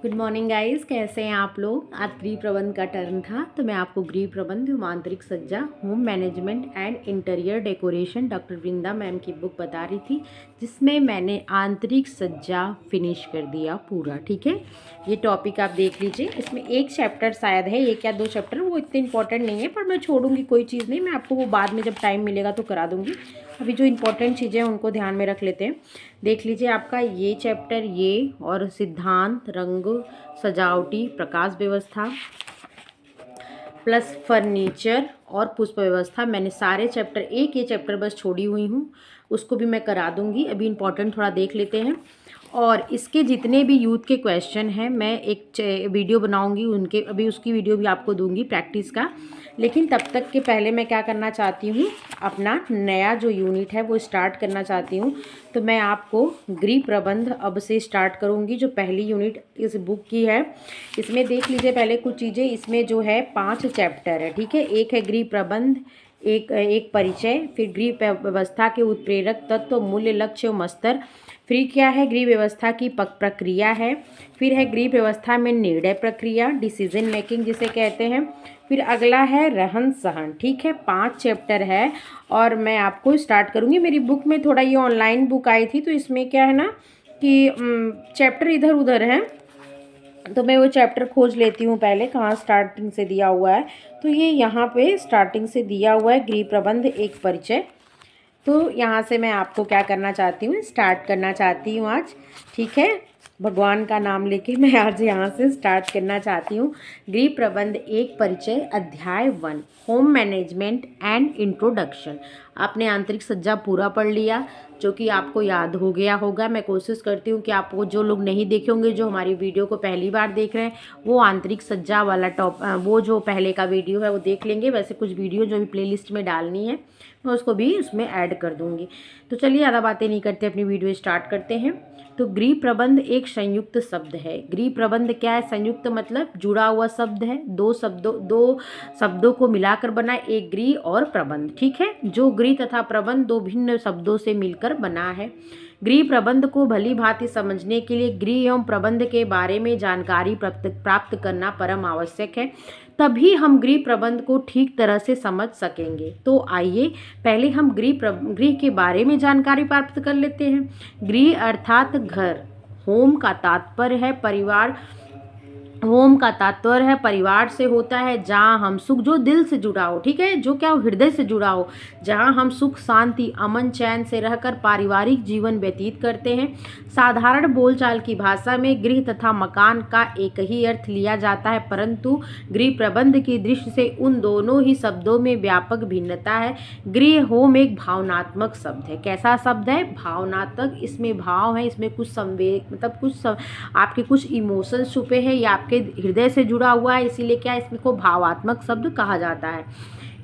Good morning guys, कैसे हैं आप लोग। आज गृह प्रबंध का टर्न था, तो मैं आपको गृह प्रबंध एवं आंतरिक सज्जा, home management and interior decoration doctor Vrinda ma'am की बुक बता रही थी, जिसमें मैंने आंतरिक सज्जा फिनिश कर दिया पूरा। ठीक है, ये टॉपिक आप देख लीजिए। इसमें एक चैप्टर शायद है, एक या दो चैप्टर, वो इतने इंपॉर्टेंट नहीं है, पर मैं छोड़ूंगी कोई चीज़ नहीं, मैं आपको वो बाद में जब टाइम मिलेगा तो करा दूंगी। अभी जो इंपॉर्टेंट चीज़ें हैं उनको ध्यान में रख लेते हैं। देख लीजिए आपका ये चैप्टर, ये और सिद्धांत, रंग, सजावटी, प्रकाश व्यवस्था प्लस फर्नीचर और पुष्प व्यवस्था, मैंने सारे चैप्टर, एक ये चैप्टर बस छोड़ी हुई हूँ, उसको भी मैं करा दूंगी। अभी इंपॉर्टेंट थोड़ा देख लेते हैं। और इसके जितने भी यूथ के क्वेश्चन हैं, मैं एक वीडियो बनाऊंगी उनके, अभी उसकी वीडियो भी आपको दूंगी प्रैक्टिस का। लेकिन तब तक के पहले मैं क्या करना चाहती हूँ, अपना नया जो यूनिट है वो स्टार्ट करना चाहती हूँ। तो मैं आपको गृह प्रबंध अब से स्टार्ट करूँगी, जो पहली यूनिट इस बुक की है। इसमें देख लीजिए पहले कुछ चीज़ें, इसमें जो है 5 चैप्टर है। ठीक है, एक है गृह प्रबंध, एक परिचय, फिर गृह व्यवस्था के उत्प्रेरक तत्व, मूल्य, लक्ष्य एवं स्तर, फिर क्या है गृह व्यवस्था की प्रक्रिया है, फिर है गृह व्यवस्था में निर्णय प्रक्रिया, डिसीजन मेकिंग जिसे कहते हैं, फिर अगला है रहन सहन। ठीक है, 5 चैप्टर है और मैं आपको स्टार्ट करूँगी। मेरी बुक में थोड़ा ये ऑनलाइन बुक आई थी, तो इसमें क्या है ना कि चैप्टर इधर उधर हैं, तो मैं वो चैप्टर खोज लेती हूँ पहले कहाँ स्टार्टिंग से दिया हुआ है। तो ये यहाँ पे स्टार्टिंग से दिया हुआ है, गृह प्रबंध एक परिचय। तो यहाँ से मैं आपको क्या करना चाहती हूँ, स्टार्ट करना चाहती हूँ आज। ठीक है, भगवान का नाम लेके मैं आज यहाँ से स्टार्ट करना चाहती हूँ। गृह प्रबंध एक परिचय, अध्याय 1, होम मैनेजमेंट एंड इंट्रोडक्शन। आपने आंतरिक सज्जा पूरा पढ़ लिया, जो कि आपको याद हो गया होगा। मैं कोशिश करती हूँ कि आपको, जो लोग नहीं देखे होंगे, जो हमारी वीडियो को पहली बार देख रहे हैं, वो आंतरिक सज्जा वाला वो जो पहले का वीडियो है वो देख लेंगे। वैसे कुछ वीडियो जो भी प्लेलिस्ट में डालनी है मैं उसको भी उसमें ऐड कर दूँगी। तो चलिए ज़्यादा बातें नहीं करते, अपनी वीडियो स्टार्ट करते हैं। तो गृह प्रबंध एक संयुक्त शब्द है। गृह प्रबंध क्या है? संयुक्त मतलब जुड़ा हुआ शब्द है, दो शब्दों को मिलाकर बना एक गृह और प्रबंध। ठीक है, जो गृह तथा प्रबंध दो भिन्न शब्दों से मिलकर बना है। गृह प्रबंध को भली भांति समझने के लिए गृह एवं प्रबंध के बारे में जानकारी प्राप्त करना परम आवश्यक है, तभी हम गृह प्रबंध को ठीक तरह से समझ सकेंगे। तो आइए पहले हम गृह के बारे में जानकारी प्राप्त कर लेते हैं। गृह अर्थात घर, होम का तात्पर्य है परिवार, होम का तात्पर्य है परिवार से होता है, जहाँ हम सुख, जो दिल से जुड़ा हो। ठीक है, जो क्या हो, हृदय से जुड़ा हो, जहाँ हम सुख शांति अमन चैन से रहकर पारिवारिक जीवन व्यतीत करते हैं। साधारण बोलचाल की भाषा में गृह तथा मकान का एक ही अर्थ लिया जाता है, परंतु गृह प्रबंध की दृष्टि से उन दोनों ही शब्दों में व्यापक भिन्नता है। गृह होम एक भावनात्मक शब्द है। कैसा शब्द है? भावनात्मक। इसमें भाव है, इसमें कुछ संवेग, मतलब आपके कुछ इमोशंस छुपे हैं, या के हृदय से जुड़ा हुआ है, इसीलिए क्या इसमें को भावात्मक शब्द कहा जाता है।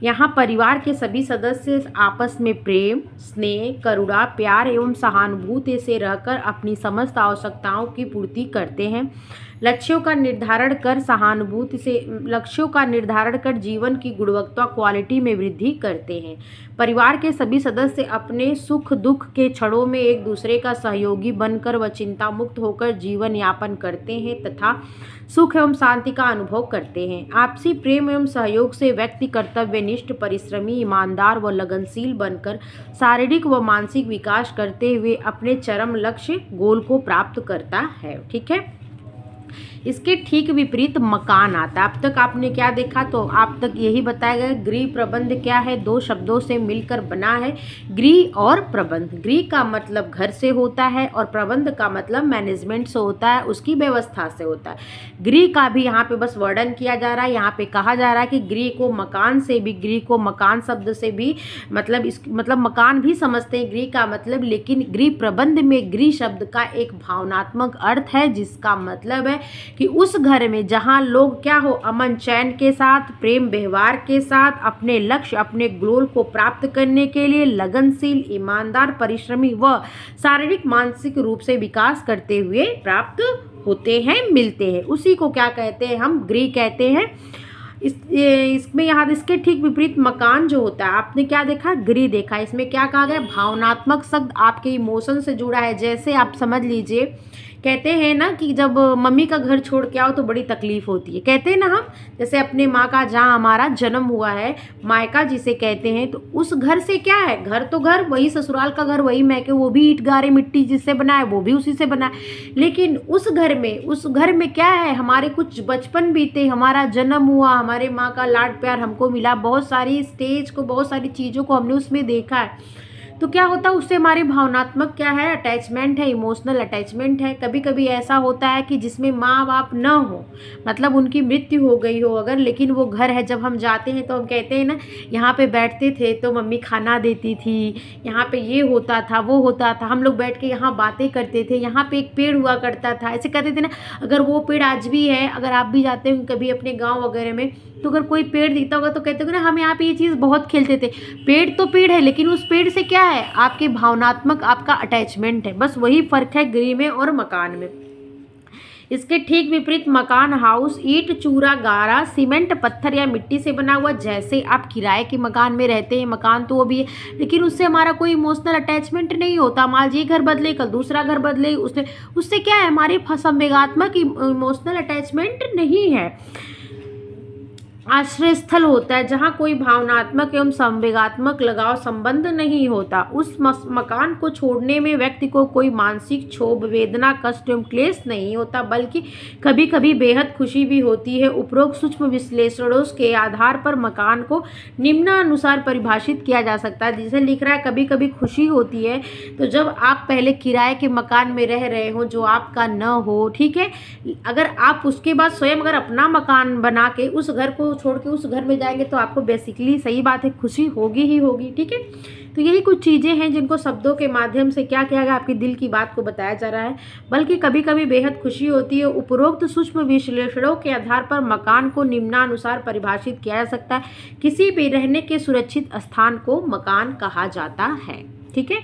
यहाँ परिवार के सभी सदस्य आपस में प्रेम, स्नेह, करुणा, प्यार एवं सहानुभूति से रहकर अपनी समस्त आवश्यकताओं की पूर्ति करते हैं। लक्ष्यों का निर्धारण कर जीवन की गुणवत्ता क्वालिटी में वृद्धि करते हैं। परिवार के सभी सदस्य अपने सुख दुख के क्षणों में एक दूसरे का सहयोगी बनकर व चिंता मुक्त होकर जीवन यापन करते हैं तथा सुख एवं शांति का अनुभव करते हैं। आपसी प्रेम एवं सहयोग से व्यक्ति कर्तव्यनिष्ठ, परिश्रमी, ईमानदार व लगनशील बनकर शारीरिक व मानसिक विकास करते हुए अपने चरम लक्ष्य गोल को प्राप्त करता है। ठीक है, इसके ठीक विपरीत मकान आता है। अब तक आपने क्या देखा? तो आप तक यही बताया गया गृह प्रबंध क्या है, दो शब्दों से मिलकर बना है, गृह और प्रबंध। गृह का मतलब घर से होता है और प्रबंध का मतलब मैनेजमेंट से होता है, उसकी व्यवस्था से होता है। गृह का भी यहाँ पे बस वर्णन किया जा रहा है, यहाँ पे कहा जा रहा है कि गृह को मकान से भी, गृह को मकान शब्द से भी मतलब मकान भी समझते हैं गृह का मतलब, लेकिन गृह प्रबंध में गृह शब्द का एक भावनात्मक अर्थ है, जिसका मतलब है कि उस घर में जहाँ लोग क्या हो, अमन चैन के साथ, प्रेम व्यवहार के साथ अपने लक्ष्य, अपने गोल को प्राप्त करने के लिए लगनशील, ईमानदार, परिश्रमी व शारीरिक मानसिक रूप से विकास करते हुए प्राप्त होते हैं, मिलते हैं, उसी को क्या कहते हैं? हम गृह कहते हैं। इसमें यहाँ इसके ठीक विपरीत मकान जो होता है, आपने क्या देखा? गृह देखा। इसमें क्या कहा गया? भावनात्मक शब्द आपके इमोशन से जुड़ा है। जैसे आप समझ लीजिए कहते हैं ना कि जब मम्मी का घर छोड़ के आओ तो बड़ी तकलीफ होती है, कहते हैं ना हम, जैसे अपने माँ का जहाँ हमारा जन्म हुआ है, मायका जिसे कहते हैं, तो उस घर से क्या है, घर तो घर, वही ससुराल का घर, वही मैके, वो भी ईंट गारे मिट्टी जिससे बना है वो भी उसी से बना है। लेकिन उस घर में क्या है, हमारे कुछ बचपन बीते, हमारा जन्म हुआ, हमारे माँ का लाड प्यार हमको मिला, बहुत सारी स्टेज को, बहुत सारी चीज़ों को हमने उसमें देखा है। तो क्या होता है, उससे हमारे भावनात्मक क्या है, अटैचमेंट है, इमोशनल अटैचमेंट है। कभी कभी ऐसा होता है कि जिसमें माँ बाप न हो, मतलब उनकी मृत्यु हो गई हो अगर, लेकिन वो घर है, जब हम जाते हैं तो हम कहते हैं ना, यहाँ पे बैठते थे तो मम्मी खाना देती थी, यहाँ पे ये होता था वो होता था, हम लोग बैठ के यहाँ बातें करते थे, यहाँ पे एक पेड़ हुआ करता था, ऐसे कहते थे ना। अगर वो पेड़ आज भी है, अगर आप भी जाते हो कभी अपने गाँव वगैरह में, तो अगर कोई पेड़ दिखता होगा तो कहते हो ना, हम यहाँ पे ये चीज़ बहुत खेलते थे। पेड़ तो पेड़ है, लेकिन उस पेड़ से क्या है, आपके भावनात्मक आपका अटैचमेंट है। बस वही फर्क है गृह में और मकान में। इसके ठीक विपरीत मकान, हाउस, ईंट चूरा गारा, सीमेंट पत्थर या मिट्टी से बना हुआ, जैसे आप किराए के मकान में रहते हैं, मकान तो वो भी है, लेकिन उससे हमारा कोई इमोशनल अटैचमेंट नहीं होता। मान लीजिए घर बदले, कल दूसरा घर बदले, उससे क्या है, हमारी संवेगात्मक इमोशनल अटैचमेंट नहीं है। आश्रय स्थल होता है जहाँ कोई भावनात्मक एवं संवेगात्मक लगाव संबंध नहीं होता। उस मकान को छोड़ने में व्यक्ति को कोई मानसिक क्षोभ, वेदना, कष्ट एवं क्लेश नहीं होता, बल्कि कभी कभी बेहद खुशी भी होती है। उपरोक्त सूक्ष्म विश्लेषणों के आधार पर मकान को निम्नानुसार परिभाषित किया जा सकता है। जिसे लिख रहा है कभी कभी खुशी होती है, तो जब आप पहले किराए के मकान में रह रहे हो जो आपका न हो, ठीक है, अगर आप उसके बाद स्वयं अगर अपना मकान बना के उस घर को छोड़ के उस घर में जाएंगे तो आपको बेसिकली, सही बात है, खुशी होगी ही होगी। ठीक है, तो यही कुछ चीज़ें हैं जिनको शब्दों के माध्यम से क्या किया गया, आपके दिल की बात को बताया जा रहा है, बल्कि कभी कभी बेहद खुशी होती है। उपरोक्त सूक्ष्म विश्लेषणों के आधार पर मकान को निम्नानुसार परिभाषित किया जा सकता है। किसी भी रहने के सुरक्षित स्थान को मकान कहा जाता है। ठीक है,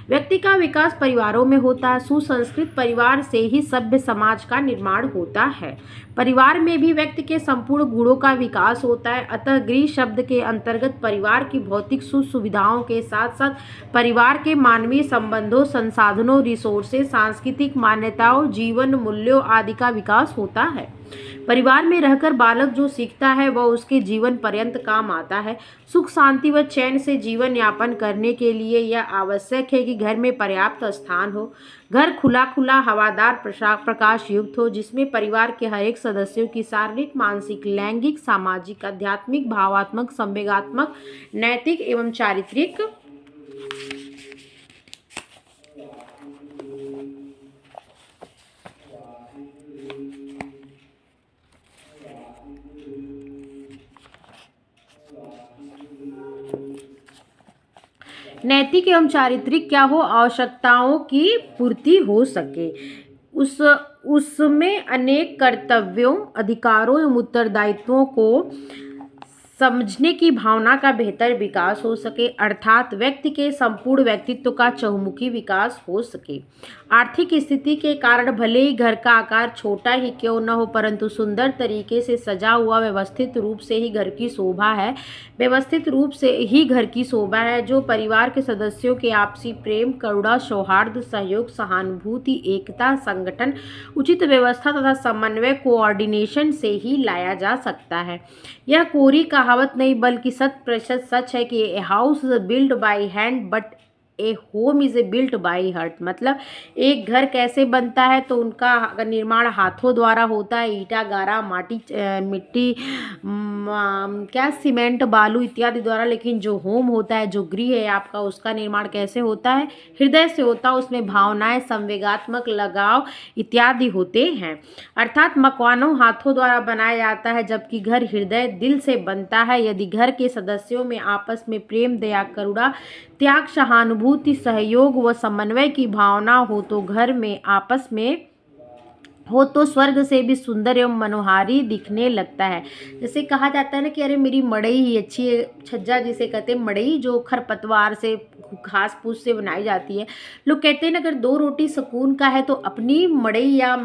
व्यक्ति का विकास परिवारों में होता है। सुसंस्कृत परिवार से ही सभ्य समाज का निर्माण होता है। परिवार में भी व्यक्ति के संपूर्ण गुणों का विकास होता है। अतः गृह शब्द के अंतर्गत परिवार की भौतिक सुख सुविधाओं के साथ साथ परिवार के मानवीय संबंधों, संसाधनों, रिसोर्सेज, सांस्कृतिक मान्यताओं, जीवन मूल्यों आदि का विकास होता है। परिवार में रहकर बालक जो सीखता है वह उसके जीवन पर्यंत काम आता है। सुख शांति व चैन से जीवन यापन करने के लिए यह आवश्यक है कि घर में पर्याप्त स्थान हो। घर खुला खुला, हवादार, प्रकाश युक्त हो, जिसमें परिवार के हर एक सदस्यों की शारीरिक, मानसिक, लैंगिक, सामाजिक, आध्यात्मिक, भावात्मक, संवेगात्मक, नैतिक एवं चारित्रिक नैतिक एवं चारित्रिक क्या हो, आवश्यकताओं की पूर्ति हो सके। उसमें अनेक कर्तव्यों, अधिकारों एवं उत्तरदायित्वों को समझने की भावना का बेहतर विकास हो सके, अर्थात व्यक्ति के संपूर्ण व्यक्तित्व का चहुमुखी विकास हो सके। आर्थिक स्थिति के कारण भले ही घर का आकार छोटा ही क्यों न हो, परंतु सुंदर तरीके से सजा हुआ व्यवस्थित रूप से ही घर की शोभा है। व्यवस्थित रूप से ही घर की शोभा है, जो परिवार के सदस्यों के आपसी प्रेम, करुणा, सौहार्द, सहयोग, सहानुभूति, एकता, संगठन, उचित व्यवस्था तथा समन्वय, कोऑर्डिनेशन से ही लाया जा सकता है। यह कोरी कहावत नहीं बल्कि 100% सच है कि a house is build by hand but A home is a built by heart. मतलब एक घर कैसे बनता है तो उनका निर्माण हाथों द्वारा होता है, ईटा गारा, माटी, मिट्टी, क्या सीमेंट, बालू इत्यादि द्वारा। लेकिन जो होम होता है, जो गृह है आपका, उसका निर्माण कैसे होता है, हृदय से होता है। उसमें भावनाएं, संवेगात्मक लगाव इत्यादि होते हैं। अर्थात मकानों हाथों द्वारा बनाया जाता है, जबकि घर हृदय, दिल से बनता है। यदि घर के सदस्यों में आपस में प्रेम, दया, करुणा, त्याग, सहानुभूति, सहयोग व समन्वय की भावना हो तो घर में आपस में हो तो स्वर्ग से भी सुंदर एवं मनोहारी दिखने लगता है। जैसे कहा जाता है ना कि अरे मेरी मड़ई ही अच्छी है, छज्जा जिसे कहते हैं मड़ई, जो खरपतवार से घास फूस से बनाई जाती है। लोग कहते हैं ना अगर दो रोटी सुकून का है तो अपनी मड़ई या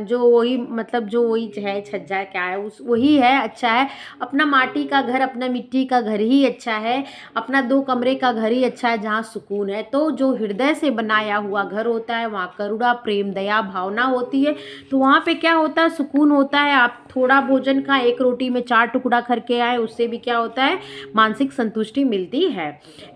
जो वही मतलब जो वही है छज्जा क्या है उस वही है अच्छा है। अपना माटी का घर, अपना मिट्टी का घर ही अच्छा है, अपना 2 कमरे का घर ही अच्छा है जहाँ सुकून है। तो जो हृदय से बनाया हुआ घर होता है वहाँ करुणा, प्रेम, दया भावना होती है, तो वहाँ पे क्या होता है, सुकून होता है। आप थोड़ा भोजन खाएं, 1 रोटी में 4 टुकड़ा करके आए, उससे भी क्या होता है, मानसिक संतुष्टि मिलती है।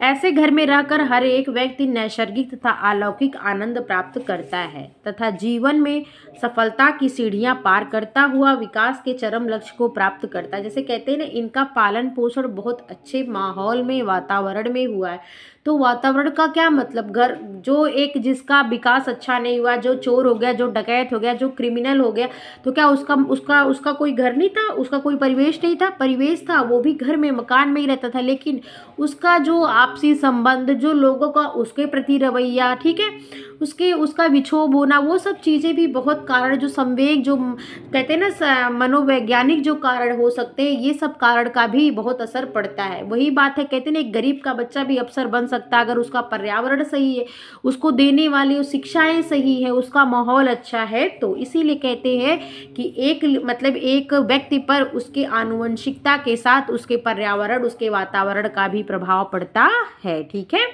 ऐसे घर में रहकर हर एक व्यक्ति नैसर्गिक तथा अलौकिक आनंद प्राप्त करता है तथा जीवन में सफलता की सीढ़ियां पार करता हुआ विकास के चरम लक्ष्य को प्राप्त करता है। जैसे कहते हैं ना, इनका पालन पोषण बहुत अच्छे माहौल में, वातावरण में हुआ है। तो वातावरण का क्या मतलब, घर जो एक जिसका विकास अच्छा नहीं हुआ, जो चोर हो गया, जो डकैत हो गया, जो क्रिमिनल हो गया, तो क्या उसका उसका उसका कोई घर नहीं था, उसका कोई परिवेश नहीं था, परिवेश था, वो भी घर में मकान में ही रहता था, लेकिन उसका जो आपसी संबंध, जो लोगों का उसके प्रति रवैया, ठीक है, उसका विक्षोभ होना, वो सब चीज़ें भी बहुत कारण, जो संवेग, जो कहते हैं ना मनोवैज्ञानिक जो कारण हो सकते हैं, ये सब कारण का भी बहुत असर पड़ता है। वही बात है, कहते हैं ना एक गरीब का बच्चा भी अफसर बन सकता है अगर उसका पर्यावरण सही है, उसको देने वाली शिक्षाएं सही है, उसका माहौल अच्छा है। तो इसीलिए कहते हैं कि एक व्यक्ति पर उसके आनुवंशिकता के साथ उसके पर्यावरण, उसके वातावरण का भी प्रभाव पड़ता है। ठीक है,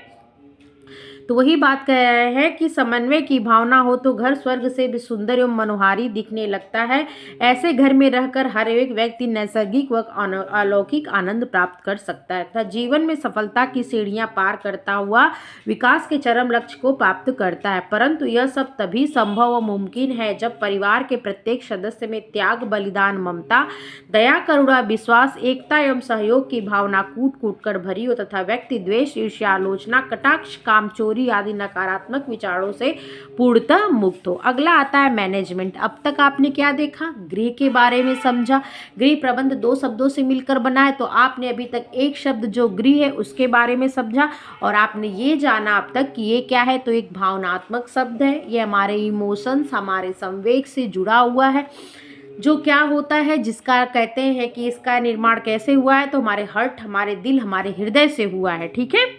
तो वही बात कह रहे हैं कि समन्वय की भावना हो तो घर स्वर्ग से भी सुंदर एवं मनोहारी दिखने लगता है। ऐसे घर में रहकर हर एक व्यक्ति नैसर्गिक व अलौकिक आनंद प्राप्त कर सकता है तथा जीवन में सफलता की सीढ़ियां पार करता हुआ विकास के चरम लक्ष्य को प्राप्त करता है। परंतु यह सब तभी संभव व मुमकिन है जब परिवार के प्रत्येक सदस्य में त्याग, बलिदान, ममता, दया, करुणा, विश्वास, एकता एवं सहयोग की भावना कूट कूट कर भरी हो तथा व्यक्ति द्वेष, ईर्ष्या, आलोचना, कटाक्ष, कामचोरी आदि नकारात्मक विचारों से पूर्णतः मुक्त हो। अगला आता है मैनेजमेंट। अब तक आपने क्या देखा, गृह के बारे में समझा। गृह प्रबंध 2 शब्दों से मिलकर बना है, तो आपने अभी तक एक शब्द जो गृह है उसके बारे में समझा और आपने ये जाना अब तक कि ये क्या है, तो एक भावनात्मक शब्द है। ये हमारे इमोशंस, हमारे संवेग से जुड़ा हुआ है। जो क्या होता है, जिसका कहते हैं कि इसका निर्माण कैसे हुआ है, तो हमारे हर्ट, हमारे दिल, हमारे हृदय से हुआ है। ठीक है,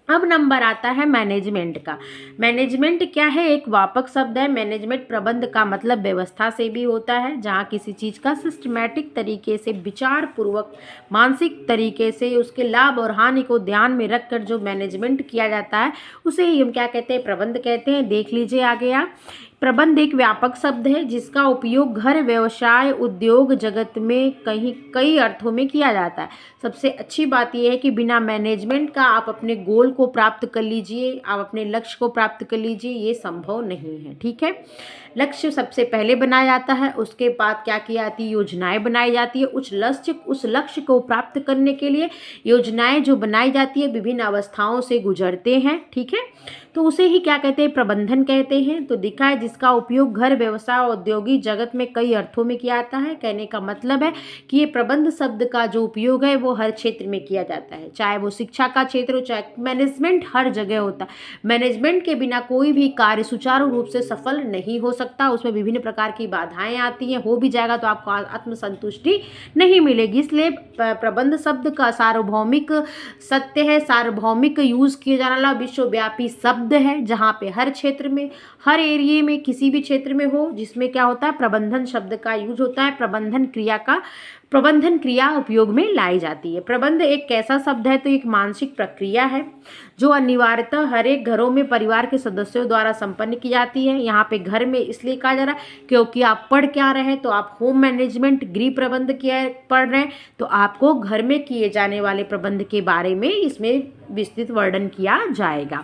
अब नंबर आता है मैनेजमेंट का। मैनेजमेंट क्या है, एक व्यापक शब्द है। मैनेजमेंट प्रबंध का मतलब व्यवस्था से भी होता है, जहाँ किसी चीज़ का सिस्टमैटिक तरीके से, विचार पूर्वक, मानसिक तरीके से उसके लाभ और हानि को ध्यान में रखकर जो मैनेजमेंट किया जाता है उसे ही हम क्या कहते हैं, प्रबंध कहते हैं। देख लीजिए आगे आप। प्रबंध एक व्यापक शब्द है जिसका उपयोग घर, व्यवसाय, उद्योग जगत में कई अर्थों में किया जाता है। सबसे अच्छी बात यह है कि बिना मैनेजमेंट का आप अपने गोल को प्राप्त कर लीजिए, आप अपने लक्ष्य को प्राप्त कर लीजिए, ये संभव नहीं है। ठीक है, लक्ष्य सबसे पहले बनाया जाता है, उसके बाद क्या की जाती है, योजनाएं बनाई जाती है। उस लक्ष्य को प्राप्त करने के लिए योजनाएं जो बनाई जाती है विभिन्न अवस्थाओं से गुजरते हैं। ठीक है, तो उसे ही क्या कहते हैं, प्रबंधन कहते हैं। तो दिखा है जिसका उपयोग घर, व्यवसाय, औद्योगिक जगत में कई अर्थों में किया जाता है। कहने का मतलब है कि ये प्रबंध शब्द का जो उपयोग है वो हर क्षेत्र में किया जाता है, चाहे वो शिक्षा का क्षेत्र हो, चाहे मैनेजमेंट हर जगह होता है। मैनेजमेंट के बिना कोई भी कार्य सुचारू रूप से सफल नहीं हो सकता, उसमें विभिन्न प्रकार की बाधाएं आती हैं। हो भी जाएगा तो आपको आत्मसंतुष्टि नहीं मिलेगी। इसलिए प्रबंध शब्द का सार्वभौमिक सत्य है, सार्वभौमिक यूज किए जाने वाला विश्वव्यापी शब्द है, जहाँ पे हर क्षेत्र में, हर एरिया में, किसी भी क्षेत्र में हो जिसमें क्या होता है, प्रबंधन शब्द का यूज होता है। प्रबंधन क्रिया उपयोग में लाई जाती है। प्रबंध एक कैसा शब्द है, तो एक मानसिक प्रक्रिया है जो अनिवार्यतः हर एक घरों में परिवार के सदस्यों द्वारा संपन्न की जाती है। यहाँ पे घर में इसलिए कहा जा रहा है क्योंकि आप पढ़ क्या रहे हैं, तो आप होम मैनेजमेंट, गृह प्रबंध किया पढ़ रहे हैं, तो आपको घर में किए जाने वाले प्रबंध के बारे में इसमें विस्तृत वर्णन किया जाएगा।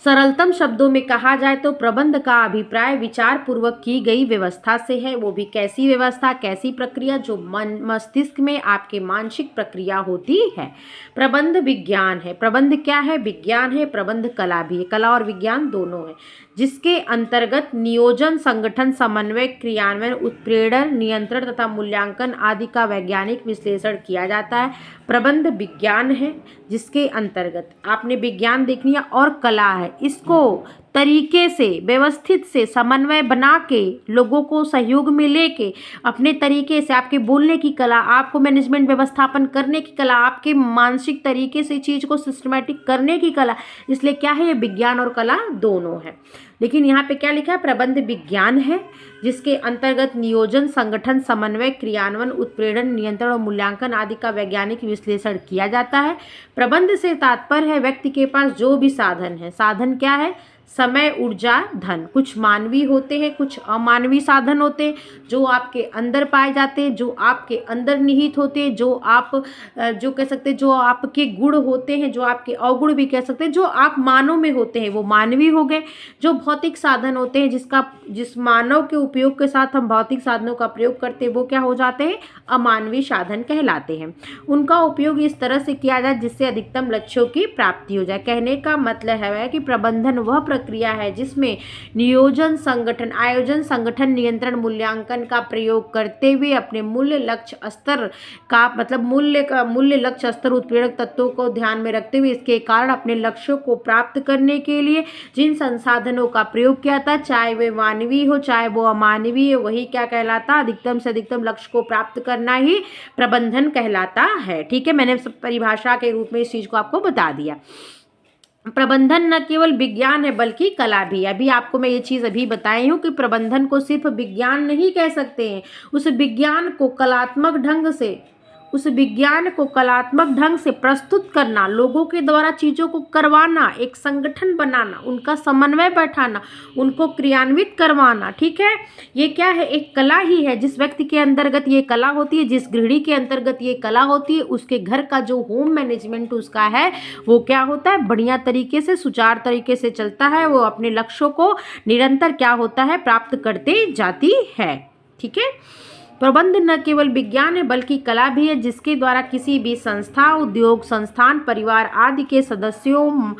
सरलतम शब्दों में कहा जाए तो प्रबंध का अभिप्राय विचार पूर्वक की गई व्यवस्था से है। वो भी कैसी व्यवस्था, कैसी प्रक्रिया, जो मस्तिष्क में आपके मानसिक प्रक्रिया होती है। प्रबंध विज्ञान है। प्रबंध क्या है, विज्ञान है। प्रबंध कला भी है, कला और विज्ञान दोनों है, जिसके अंतर्गत नियोजन, संगठन, समन्वय, क्रियान्वयन, उत्प्रेरण, नियंत्रण तथा मूल्यांकन आदि का वैज्ञानिक विश्लेषण किया जाता है। प्रबंध विज्ञान है जिसके अंतर्गत आपने विज्ञान देखनी है और कला है, इसको तरीके से व्यवस्थित से समन्वय बना के लोगों को सहयोग में लेके अपने तरीके से आपके बोलने की कला, आपको मैनेजमेंट व्यवस्थापन करने की कला, आपके मानसिक तरीके से चीज़ को सिस्टमैटिक करने की कला, इसलिए क्या है, ये विज्ञान और कला दोनों है। लेकिन यहाँ पे क्या लिखा है, प्रबंध विज्ञान है जिसके अंतर्गत नियोजन, संगठन, समन्वय, क्रियान्वयन, उत्प्रेरण, नियंत्रण और मूल्यांकन आदि का वैज्ञानिक विश्लेषण किया जाता है। प्रबंध से तात्पर्य है व्यक्ति के पास जो भी साधन है, साधन क्या है, समय, ऊर्जा, धन। कुछ मानवीय होते हैं, कुछ अमानवीय साधन होते हैं जो आपके अंदर पाए जाते हैं, जो आपके अंदर निहित होते हैं, जो आप जो कह सकते हैं जो आपके गुण होते हैं, जो आपके अवगुण भी कह सकते हैं, जो आप मानव में होते हैं वो मानवीय हो गए। जो भौतिक साधन होते हैं जिस मानव के उपयोग के साथ हम भौतिक साधनों का प्रयोग करते हैं वो क्या हो जाते हैं, अमानवीय साधन कहलाते हैं। उनका उपयोग इस तरह से किया जाए जिससे अधिकतम लक्ष्यों की प्राप्ति हो जाए। कहने का मतलब है कि प्रबंधन वह प्रक्रिया है जिसमें नियोजन, संगठन, आयोजन, संगठन, नियंत्रण, मूल्यांकन का प्रयोग करते हुए अपने मूल्य लक्ष्य स्तर का मतलब मूल्य लक्ष्य स्तर उत्प्रेरक तत्वों को ध्यान में रखते हुए इसके कारण अपने लक्ष्यों को प्राप्त करने के लिए जिन संसाधनों का प्रयोग किया था, चाहे वे मानवीय हो चाहे वो अमानवीय, वही क्या कहलाता, अधिकतम से अधिकतम लक्ष्य को प्राप्त करना ही प्रबंधन कहलाता है। ठीक है, मैंने परिभाषा के रूप में इस चीज को आपको बता दिया। प्रबंधन न केवल विज्ञान है बल्कि कला भी। अभी आपको मैं ये चीज़ अभी बताई हूँ कि प्रबंधन को सिर्फ विज्ञान नहीं कह सकते हैं, उस विज्ञान को कलात्मक ढंग से प्रस्तुत करना, लोगों के द्वारा चीज़ों को करवाना, एक संगठन बनाना, उनका समन्वय बैठाना, उनको क्रियान्वित करवाना। ठीक है, ये क्या है, एक कला ही है। जिस व्यक्ति के अंतर्गत ये कला होती है, जिस गृहिणी के अंतर्गत ये कला होती है, उसके घर का जो होम मैनेजमेंट उसका है वो क्या होता है, बढ़िया तरीके से सुचारू तरीके से चलता है। वो अपने लक्ष्यों को निरंतर क्या होता है, प्राप्त करते जाती है। ठीक है, प्रबंध न केवल विज्ञान है बल्कि कला भी है जिसके द्वारा किसी भी संस्था, उद्योग, संस्थान, परिवार आदि के सदस्यों,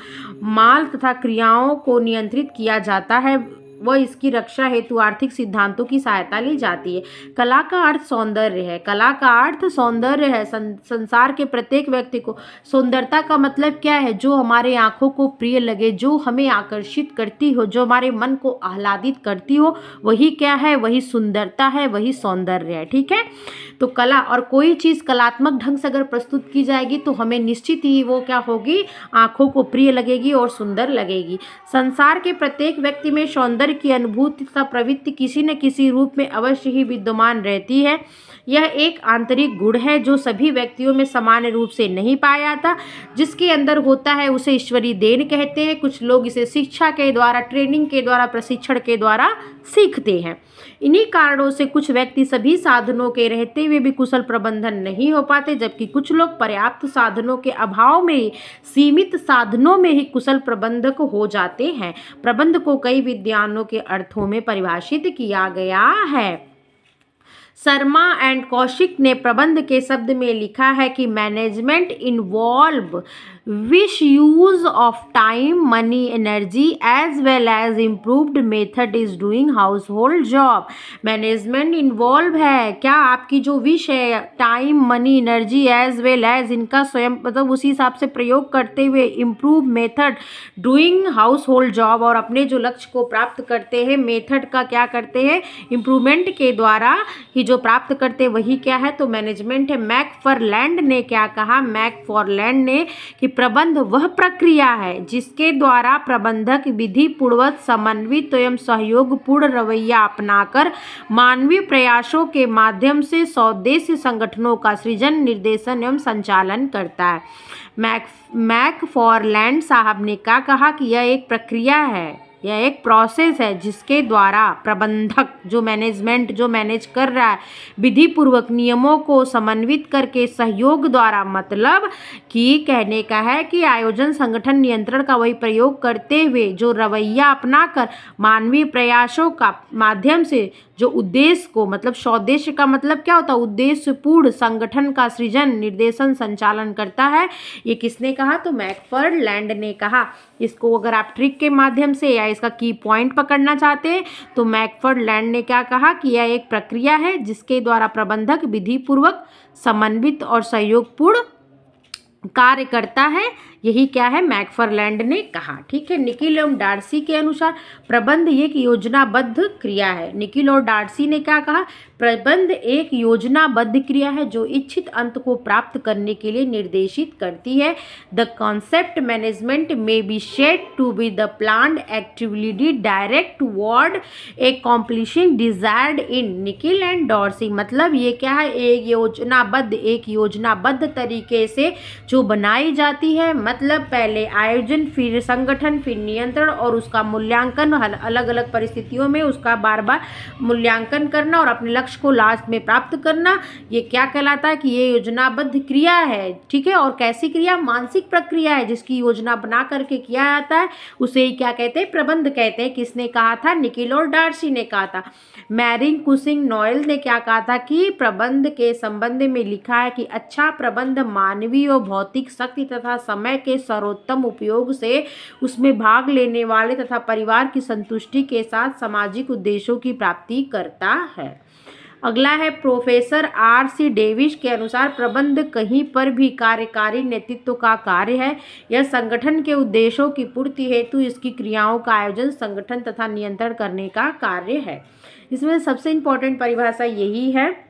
माल तथा क्रियाओं को नियंत्रित किया जाता है व इसकी रक्षा हेतु आर्थिक सिद्धांतों की सहायता ली जाती है। कला का अर्थ सौंदर्य है, कला का अर्थ सौंदर्य है। संसार के प्रत्येक व्यक्ति को सौंदर्यता का मतलब क्या है, जो हमारे आंखों को प्रिय लगे, जो हमें आकर्षित करती हो, जो हमारे मन को आह्लादित करती हो, वही क्या है, वही सुंदरता है, वही सौंदर्य है। ठीक है, तो कला और कोई चीज़ कलात्मक ढंग से अगर प्रस्तुत की जाएगी तो हमें निश्चित ही वो क्या होगी, आंखों को प्रिय लगेगी और सुंदर लगेगी। संसार के प्रत्येक व्यक्ति में सौंदर्य की अनुभूति तथा प्रवृत्ति किसी न किसी रूप में अवश्य ही विद्यमान रहती है। यह एक आंतरिक गुण है जो सभी व्यक्तियों में समान रूप से नहीं पाया जाता। जिसके अंदर होता है उसे ईश्वरीय देन कहते हैं। कुछ लोग इसे शिक्षा के द्वारा, ट्रेनिंग के द्वारा, प्रशिक्षण के द्वारा सीखते हैं। इन्हीं कारणों से कुछ व्यक्ति सभी साधनों के रहते हुए भी कुशल प्रबंधन नहीं हो पाते, जबकि कुछ लोग पर्याप्त साधनों के अभाव में सीमित साधनों में ही कुशल प्रबंधक हो जाते हैं। प्रबंध को कई विद्वानों के अर्थों में परिभाषित किया गया है। शर्मा एंड कौशिक ने प्रबंध के शब्द में लिखा है कि management involve wish use of time, money, energy as well as improved method is doing household job. Management involve है क्या, आपकी जो विश है, time, money, energy as well as, इनका स्वयं मतलब उसी हिसाब से प्रयोग करते हुए improve method doing household job, और अपने जो लक्ष्य को प्राप्त करते हैं मेथड का क्या करते हैं, इम्प्रूवमेंट के द्वारा ही जो प्राप्त करते वही क्या है, तो मैनेजमेंट है। मैकफार्लैंड ने क्या कहा, मैकफार्लैंड ने कि प्रबंध वह प्रक्रिया है जिसके द्वारा प्रबंधक विधि पूर्वक, समन्वित एवं सहयोगपूर्ण रवैया अपनाकर मानवीय प्रयासों के माध्यम से स्वदेशी संगठनों का सृजन, निर्देशन एवं संचालन करता है। मैकफार्लैंड साहब ने क्या कहा कि यह एक प्रक्रिया है, यह एक प्रोसेस है जिसके द्वारा प्रबंधक जो मैनेज कर रहा है विधि पूर्वक नियमों को समन्वित करके सहयोग द्वारा, मतलब कि कहने का है कि आयोजन, संगठन, नियंत्रण का वही प्रयोग करते हुए जो रवैया अपनाकर मानवीय प्रयासों का माध्यम से जो उद्देश्य को, मतलब स्वदेश्य का मतलब क्या होता है, उद्देश्यपूर्ण संगठन का सृजन, निर्देशन, संचालन करता है। ये किसने कहा, तो मैकफार्लैंड ने कहा। इसको अगर आप ट्रिक के माध्यम से या इसका की पॉइंट पकड़ना चाहते हैं तो मैकफार्लैंड ने क्या कहा कि यह एक प्रक्रिया है जिसके द्वारा प्रबंधक विधि पूर्वक, समन्वित और सहयोगपूर्ण कार्य करता है। यही क्या है, मैकफरलैंड ने कहा। ठीक है, निकिल एवं डार्सी के अनुसार प्रबंध एक योजनाबद्ध क्रिया है। निकिल और डार्सी ने क्या कहा, प्रबंध एक योजनाबद्ध क्रिया है जो इच्छित अंत को प्राप्त करने के लिए निर्देशित करती है। द कॉन्सेप्ट मैनेजमेंट में be said to be the planned activity direct toward accomplishing desired in nickel and Dorsey. मतलब ये क्या है, एक योजनाबद्ध तरीके से जो बनाई जाती है, मतलब पहले आयोजन, फिर संगठन, फिर नियंत्रण और उसका मूल्यांकन, अलग अलग परिस्थितियों में उसका बार बार मूल्यांकन करना और अपने लक्ष्य को लास्ट में प्राप्त करना, ये क्या कहलाता है कि ये योजनाबद्ध क्रिया है। ठीक है, और कैसी क्रिया, मानसिक प्रक्रिया है जिसकी योजना बना करके किया जाता है, उसे ही क्या कहते हैं, प्रबंध कहते हैं। किसने कहा था, निकिल और डार्सी ने कहा था। मैरिंग कुसिंग नॉयल ने क्या कहा था कि प्रबंध के संबंध में लिखा है कि अच्छा प्रबंध मानवीय और भौतिक शक्ति तथा समय के सर्वोत्तम उपयोग से उसमें भाग लेने वाले तथा परिवार की संतुष्टि के साथ सामाजिक उद्देश्यों की प्राप्ति करता है। अगला है प्रोफेसर R.C. डेविस के अनुसार प्रबंध कहीं पर भी कार्यकारी नेतृत्व का कार्य है। यह संगठन के उद्देश्यों की पूर्ति हेतु इसकी क्रियाओं का आयोजन, संगठन तथा नियंत्रण करने का कार्य है। इसमें सबसे इम्पोर्टेंट परिभाषा यही है,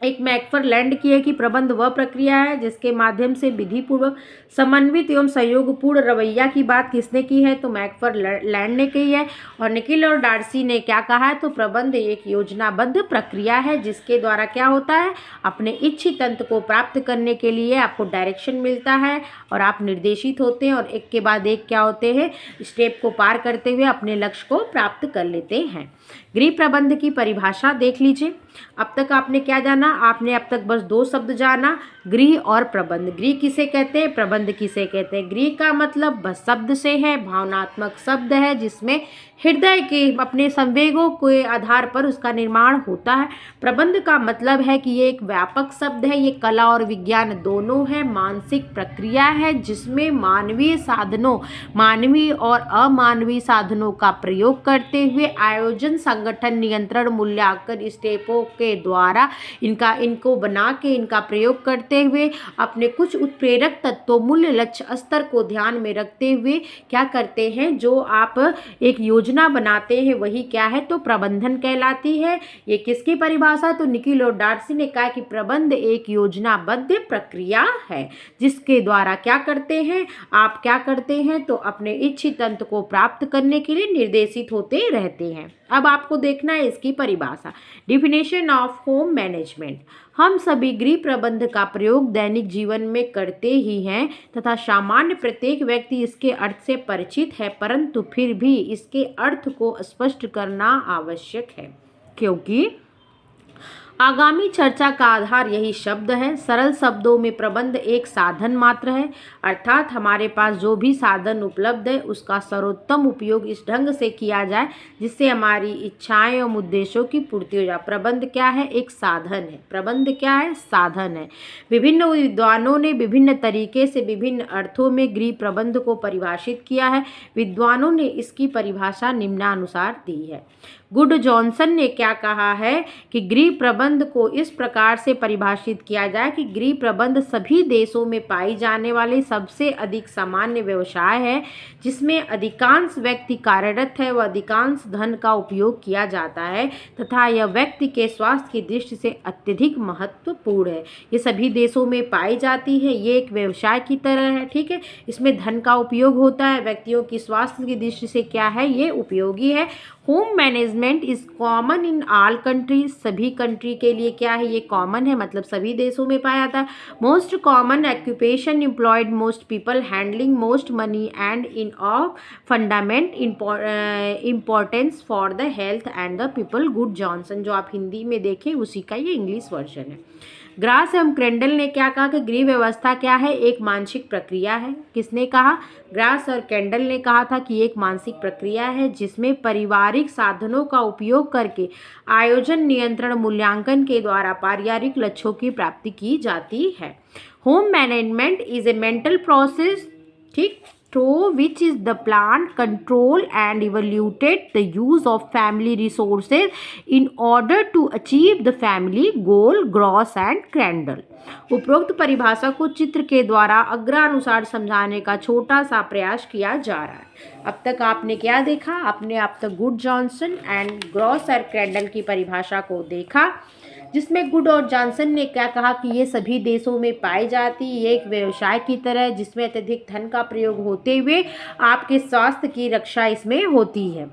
एक मैकफरलैंड की है कि प्रबंध वह प्रक्रिया है जिसके माध्यम से विधिपूर्वक समन्वित एवं सहयोगपूर्ण रवैया की बात किसने की है, तो मैकफरलैंड ने की है। और निकिल और डार्सी ने क्या कहा है, तो प्रबंध एक योजनाबद्ध प्रक्रिया है जिसके द्वारा क्या होता है, अपने इच्छित अंत को प्राप्त करने के लिए आपको डायरेक्शन मिलता है और आप निर्देशित होते हैं और एक के बाद एक क्या होते हैं, स्टेप को पार करते हुए अपने लक्ष्य को प्राप्त कर लेते हैं। गृह प्रबंध की परिभाषा देख लीजिए। अब तक आपने क्या जाना, आपने अब तक बस दो शब्द जाना, गृह और प्रबंध। गृह किसे कहते हैं, प्रबंध किसे कहते हैं। गृह का मतलब बस शब्द से है, भावनात्मक शब्द है जिसमें हृदय के अपने संवेगों के आधार पर उसका निर्माण होता है। प्रबंध का मतलब है कि ये एक व्यापक शब्द है, ये कला और विज्ञान दोनों है, मानसिक प्रक्रिया है जिसमें मानवीय साधनों, मानवीय और अमानवीय साधनों का प्रयोग करते हुए आयोजन, संगठन, नियंत्रण, मूल्यांकन स्टेपों के द्वारा इनको बना के इनका प्रयोग करते हुए अपने कुछ उत्प्रेरक तत्वों, मूल्य, लक्ष्य स्तर को ध्यान में रखते हुए क्या करते हैं, जो आप एक योजना बनाते हैं वही क्या है, तो प्रबंधन कहलाती है। ये किसकी परिभाषा, तो निकिल और डार्सी ने कहा कि प्रबंध एक योजनाबद्ध प्रक्रिया है जिसके द्वारा क्या करते हैं, आप क्या करते हैं, तो अपने इच्छित अंत को प्राप्त करने के लिए निर्देशित होते रहते हैं। अब आपको देखना है इसकी परिभाषा। डिफिनेशन ऑफ होम मैनेजमेंट, हम सभी गृह प्रबंध का प्रयोग दैनिक जीवन में करते ही हैं तथा सामान्य प्रत्येक व्यक्ति इसके अर्थ से परिचित है, परंतु फिर भी इसके अर्थ को स्पष्ट करना आवश्यक है क्योंकि आगामी चर्चा का आधार यही शब्द है। सरल शब्दों में प्रबंध एक साधन मात्र है, अर्थात हमारे पास जो भी साधन उपलब्ध है उसका सर्वोत्तम उपयोग इस ढंग से किया जाए जिससे हमारी इच्छाएं एवं उद्देश्यों की पूर्ति हो जाए। प्रबंध क्या है, एक साधन है। प्रबंध क्या है, साधन है। विभिन्न विद्वानों ने विभिन्न तरीके से विभिन्न अर्थों में गृह प्रबंध को परिभाषित किया है। विद्वानों ने इसकी परिभाषा निम्नानुसार दी है। गुड जॉनसन ने क्या कहा है कि गृह प्रबंध को इस प्रकार से परिभाषित किया जाए कि गृह प्रबंध सभी देशों में पाई जाने वाली सबसे अधिक सामान्य व्यवसाय है जिसमें अधिकांश व्यक्ति कार्यरत है व अधिकांश धन का उपयोग किया जाता है तथा यह व्यक्ति के स्वास्थ्य की दृष्टि से अत्यधिक महत्वपूर्ण है। ये सभी देशों में पाई जाती है, ये एक व्यवसाय की तरह है। ठीक है, इसमें धन का उपयोग होता है, व्यक्तियों की स्वास्थ्य की दृष्टि से क्या है, ये उपयोगी है। Home management is common in all countries, सभी कंट्री के लिए क्या है, ये कॉमन है, मतलब सभी देशों में पाया जाता है। Most common occupation employed most people handling most money and in of fundament importance for the health and the people. Good Johnson, जो आप हिंदी में देखें उसी का ये इंग्लिश वर्जन है। ग्रास एवं क्रेंडल ने क्या कहा कि गृह व्यवस्था क्या है, एक मानसिक प्रक्रिया है। किसने कहा, ग्रास और कैंडल ने कहा था कि एक मानसिक प्रक्रिया है जिसमें पारिवारिक साधनों का उपयोग करके आयोजन, नियंत्रण, मूल्यांकन के द्वारा पारिवारिक लक्ष्यों की प्राप्ति की जाती है। Home management is a mental process, ठीक, through which is the plant control and evaluated the use of family resources in order to achieve the family goal, gross and crandall। उपरोक्त परिभाषा को चित्र के द्वारा अग्रानुसार समझाने का छोटा सा प्रयास किया जा रहा है। अब तक आपने क्या देखा? आपने अब तक गुड, जॉनसन एंड ग्रॉस और क्रैंडल की परिभाषा को देखा, जिसमें गुड और जॉनसन ने क्या कहा कि ये सभी देशों में पाई जाती, ये एक व्यवसाय की तरह जिसमें अत्यधिक धन का प्रयोग होते हुए आपके स्वास्थ्य की रक्षा इसमें होती है।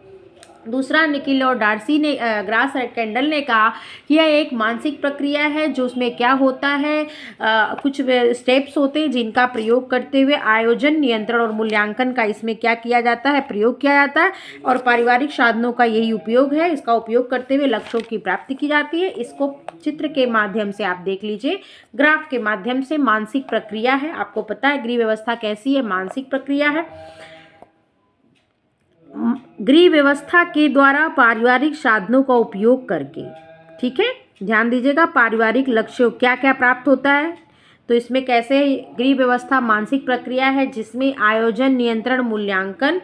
दूसरा, निकिल और डार्सी ने ग्रास और कैंडल ने कहा कि यह एक मानसिक प्रक्रिया है जो उसमें क्या होता है, कुछ स्टेप्स होते हैं जिनका प्रयोग करते हुए आयोजन, नियंत्रण और मूल्यांकन का इसमें क्या किया जाता है, प्रयोग किया जाता है, और पारिवारिक साधनों का यही उपयोग है। इसका उपयोग करते हुए लक्ष्यों की प्राप्ति की जाती है। इसको चित्र के माध्यम से आप देख लीजिए, ग्राफ के माध्यम से मानसिक प्रक्रिया है। आपको पता है गृह व्यवस्था कैसी है, मानसिक प्रक्रिया है। गृह व्यवस्था के द्वारा पारिवारिक साधनों का उपयोग करके, ठीक है, ध्यान दीजिएगा, पारिवारिक लक्ष्यों क्या क्या प्राप्त होता है। तो इसमें कैसे गृह व्यवस्था मानसिक प्रक्रिया है जिसमें आयोजन, नियंत्रण, मूल्यांकन,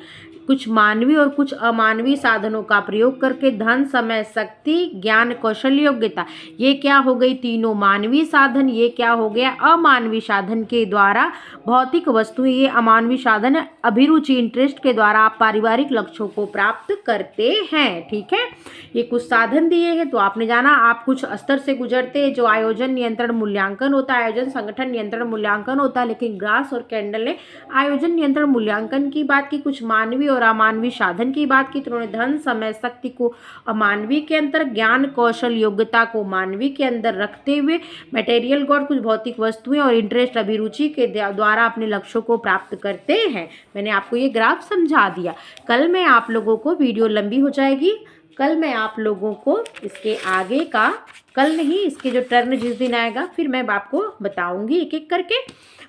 कुछ मानवीय और कुछ अमानवीय साधनों का प्रयोग करके धन, समय, शक्ति, ज्ञान, कौशल, योग्यता, ये क्या हो गई, तीनों मानवीय साधन, ये क्या हो गया, अमानवीय साधन के द्वारा भौतिक वस्तुएं, ये अमानवीय साधन अभिरुचि, इंटरेस्ट के द्वारा आप पारिवारिक लक्ष्यों को प्राप्त करते हैं। ठीक है, ये कुछ साधन दिए हैं। तो आपने जाना आप कुछ स्तर से गुजरते हैं जो आयोजन, नियंत्रण, मूल्यांकन होता है। आयोजन, संगठन, नियंत्रण, मूल्यांकन होता है, लेकिन ग्रास और कैंडल ने आयोजन, नियंत्रण, मूल्यांकन की बात की, कुछ मानवीय और अमानवीय साधन की बात की। तो उन्होंने धन, समय, शक्ति को अमानवीय के अंदर, ज्ञान, कौशल, योग्यता को मानवीय के अंदर रखते हुए मटेरियल गॉड, कुछ भौतिक वस्तुएं, और इंटरेस्ट, अभिरुचि के द्वारा अपने लक्ष्यों को प्राप्त करते हैं। मैंने आपको ये ग्राफ समझा दिया। कल मैं आप लोगों को, वीडियो लंबी हो जाएगी, कल मैं आप लोगों को इसके आगे का, कल नहीं, इसके जो टर्न जिस दिन आएगा फिर मैं आपको बताऊंगी एक एक करके।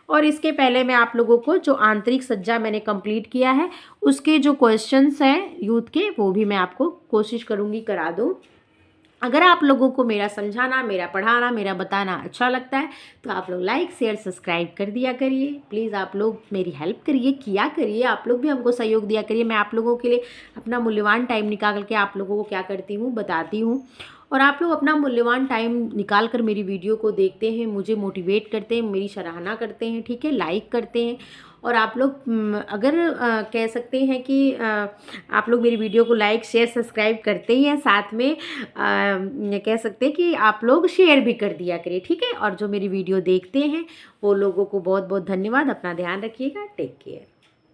और इसके पहले मैं आप लोगों को जो आंतरिक सज्जा मैंने कंप्लीट किया है उसके जो क्वेश्चंस हैं यूथ के, वो भी मैं आपको कोशिश करूंगी करा दूं। अगर आप लोगों को मेरा समझाना, मेरा पढ़ाना, मेरा बताना अच्छा लगता है तो आप लोग लाइक, शेयर, सब्सक्राइब कर दिया करिए। प्लीज़ आप लोग मेरी हेल्प करिए, किया करिए, आप लोग भी हमको सहयोग दिया करिए। मैं आप लोगों के लिए अपना मूल्यवान टाइम निकाल के आप लोगों को क्या करती हूँ, बताती हूँ। और आप लोग अपना मूल्यवान टाइम निकाल कर मेरी वीडियो को देखते हैं, मुझे मोटिवेट करते हैं, मेरी सराहना करते हैं, ठीक है, लाइक करते हैं। और आप लोग अगर कह सकते हैं कि आप लोग मेरी वीडियो को लाइक, शेयर, सब्सक्राइब करते ही हैं, साथ में कह सकते हैं कि आप लोग शेयर भी कर दिया करिए, ठीक है। और जो मेरी वीडियो देखते हैं वो लोगों को बहुत बहुत धन्यवाद। अपना ध्यान रखिएगा। Take care.